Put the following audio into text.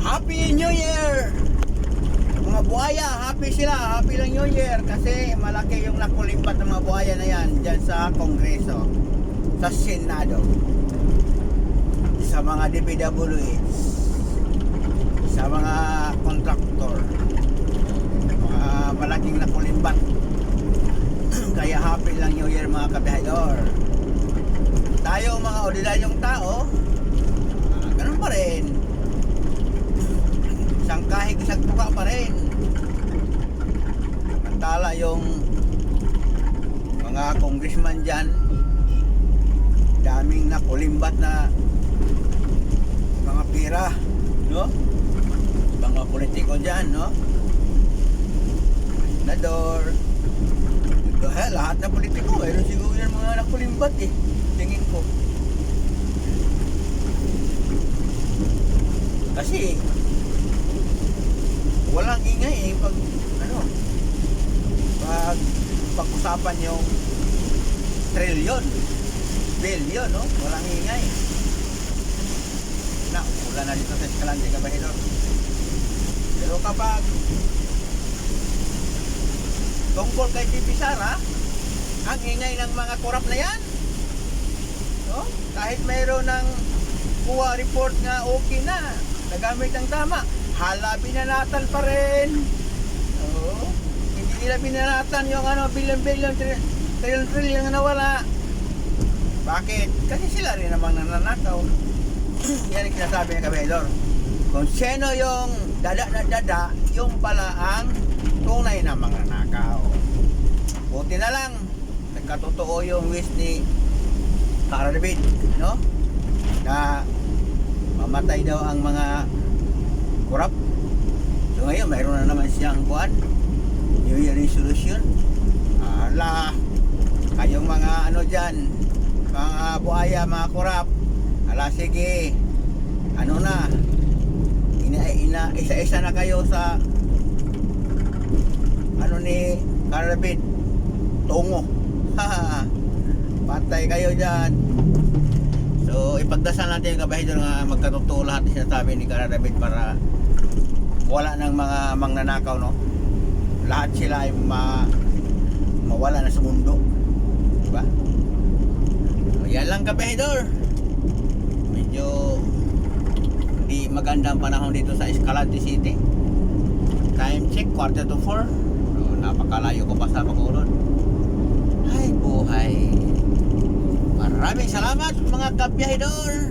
Happy New Year! Mga buhaya, happy sila. Happy lang New Year kasi malaki yung nakulimpat ng mga buhaya na yan dyan sa Kongreso, sa Senado, sa mga DPWH, sa mga kontraktor, mga malaking nakulimpat. Kaya happy lang New Year mga kabihador. Tayo mga ordinaryong tao, ganun pa rin. Isang kahig, isang tuka pa rin. Samantala yung mga congressman dyan, daming nakulimbat na mga pira, no? Mga politiko dyan, no? Senador, lahat na politiko, mayroon siguro yan mga nakulimbat eh, tingin ko. Kasi walang ingay eh pag pag-usapan yung trilyon, bilyon, no? Walang ingay. Na, wala na dito sa Escalante, kabahidor. Pero kapag tungkol kay TP Sara, ang ingay ng mga korap na yan, no? Kahit mayroon ng kuha report nga okay na, nagamit ang tama, hala binanatan pa rin. Oo. Hindi nila binanatan yung billion, trillion na nawala. Bakit? Kasi sila rin namang nananakaw. Yan ang sinasabi ng kabahidor. Kung sino yung dada na dada, yung pala ang tunay na mga nakaw. Buti na lang nagkatotoo yung wish ni Cara David, no? Na mamatay daw ang mga korap. So ngayon mayroon na naman siyang buwan, New Year resolution. Ala, kayong mga dyan, mga buhaya, mga korap, ala sige, na isa-isa na kayo sa ni Cara David, tungo. Patay kayo dyan. So ipagdasal natin yung kabahidor nga magkatotoo lahat na sinasabi ni Cara David para wala ng mga mangnanakaw, no? Lahat sila ay mawala na sa mundo, diba? So yan lang kabahidor. Medyo hindi magandang panahon dito sa Escalante City. Time check, 3:45. So, napakalayo ko pa sa Bacolod. Ay buhay. Maraming salamat mga kabahidor.